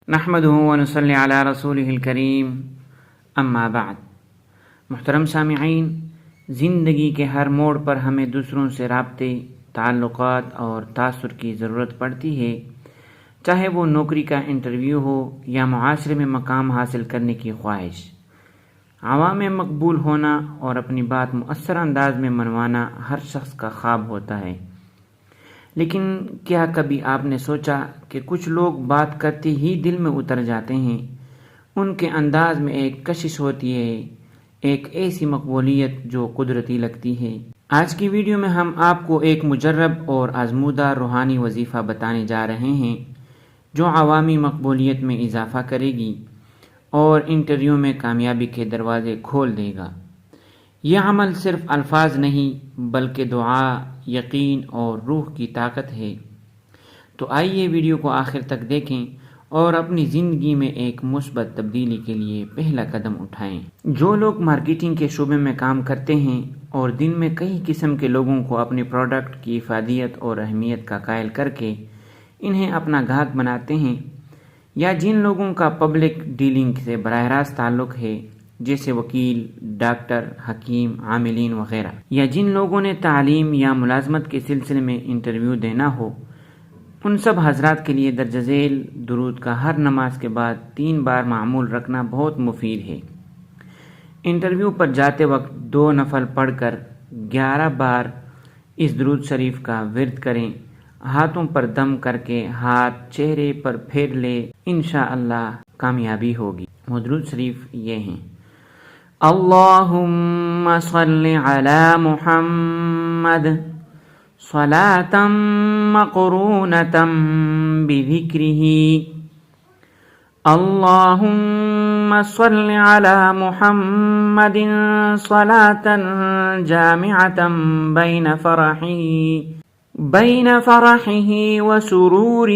نحمدہ ونصلی علی رسولہ الکریم، اما بعد۔ محترم سامعین، زندگی کے ہر موڑ پر ہمیں دوسروں سے رابطے، تعلقات اور تاثر کی ضرورت پڑتی ہے، چاہے وہ نوکری کا انٹرویو ہو یا معاشرے میں مقام حاصل کرنے کی خواہش۔ عوام میں مقبول ہونا اور اپنی بات مؤثر انداز میں منوانا ہر شخص کا خواب ہوتا ہے، لیکن کیا کبھی آپ نے سوچا کہ کچھ لوگ بات کرتے ہی دل میں اتر جاتے ہیں؟ ان کے انداز میں ایک کشش ہوتی ہے، ایک ایسی مقبولیت جو قدرتی لگتی ہے۔ آج کی ویڈیو میں ہم آپ کو ایک مجرب اور آزمودہ روحانی وظیفہ بتانے جا رہے ہیں جو عوامی مقبولیت میں اضافہ کرے گی اور انٹرویو میں کامیابی کے دروازے کھول دے گا۔ یہ عمل صرف الفاظ نہیں بلکہ دعا، یقین اور روح کی طاقت ہے۔ تو آئیے ویڈیو کو آخر تک دیکھیں اور اپنی زندگی میں ایک مثبت تبدیلی کے لیے پہلا قدم اٹھائیں۔ جو لوگ مارکیٹنگ کے شعبے میں کام کرتے ہیں اور دن میں کئی قسم کے لوگوں کو اپنے پروڈکٹ کی افادیت اور اہمیت کا قائل کر کے انہیں اپنا گاہک بناتے ہیں، یا جن لوگوں کا پبلک ڈیلنگ سے براہ راست تعلق ہے جیسے وکیل، ڈاکٹر، حکیم، عاملین وغیرہ، یا جن لوگوں نے تعلیم یا ملازمت کے سلسلے میں انٹرویو دینا ہو، ان سب حضرات کے لیے درج ذیل درود کا ہر نماز کے بعد 3 بار معمول رکھنا بہت مفید ہے۔ انٹرویو پر جاتے وقت 2 نفل پڑھ کر 11 بار اس درود شریف کا ورد کریں، ہاتھوں پر دم کر کے ہاتھ چہرے پر پھیر لے، انشاءاللہ کامیابی ہوگی۔ وہ درود شریف یہ ہیں: اللہم صل علی محمد صلاة مقرونة بذکرہ، اللہم صل علی محمد صلاة جامعة بین فرحہ وسرورہ،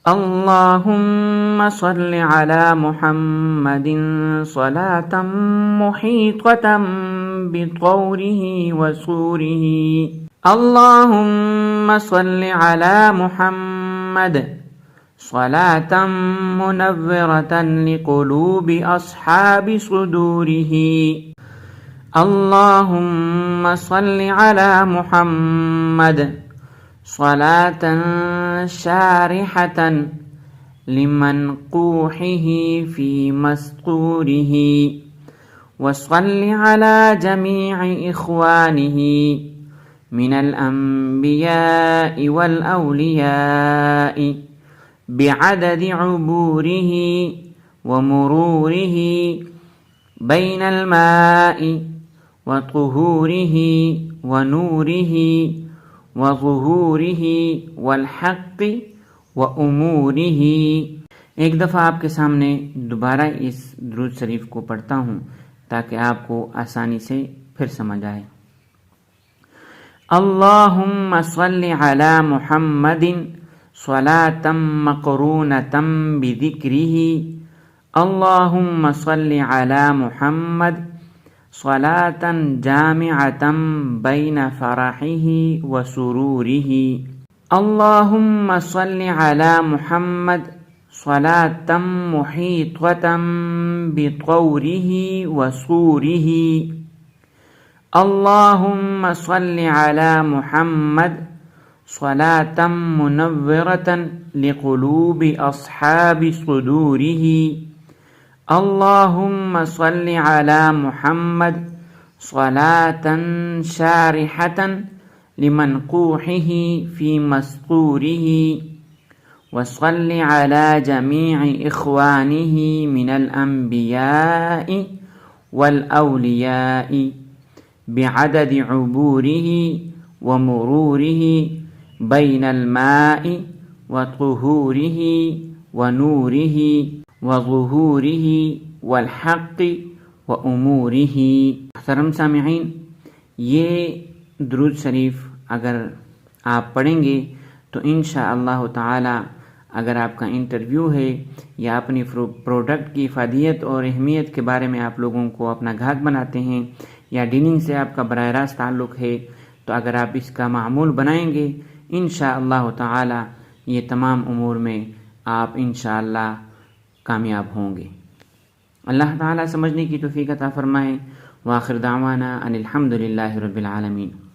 اللہم صل علی محمد صلاة محیطة بطورہ وسورہ، اللہم صل علی محمد صلاة منورة لقلوب اصحاب صدورہ، اللہم صل علی محمد صلاة شارحة لمنقوحه في مسطوره، وصل على جميع إخوانه من الأنبياء والأولياء بعدد عبوره ومروره بين الماء وطهوره ونوره وظهوره والحق وأموره۔ ایک دفعہ آپ کے سامنے دوبارہ اس درود شریف کو پڑھتا ہوں تاکہ آپ کو آسانی سے پھر سمجھ آئے۔ اللہم صل علی محمد صلاة مقرونة بذکرہ، اللہم صل علی محمد صلاة جامعة بین فرحہ وسرورہ، اللہم صل علی محمد صلاة محیطة بطورہ وسورہ، اللہم صل علی محمد صلاة منورة لقلوب اصحاب صدورہ، اللہم صل علی محمد صلاة شارحة لمنقوحه في مسطوره، وصل على جميع إخوانه من الأنبياء والأولياء بعدد عبوره ومروره بين الماء وطهوره ونوره وظهوره والحق وأموره۔ محترم سامعین، یہ درود شریف اگر آپ پڑھیں گے تو انشاءاللہ تعالی اگر آپ کا انٹرویو ہے یا اپنی پروڈکٹ کی افادیت اور اہمیت کے بارے میں آپ لوگوں کو اپنا گاہک بناتے ہیں یا ڈیلنگ سے آپ کا براہ راست تعلق ہے، تو اگر آپ اس کا معمول بنائیں گے انشاءاللہ تعالی یہ تمام امور میں آپ انشاءاللہ کامیاب ہوں گے۔ اللہ تعالیٰ سمجھنے کی توفیق عطا فرمائے۔ وآخر دعوانا ان الحمد للہ رب العالمین۔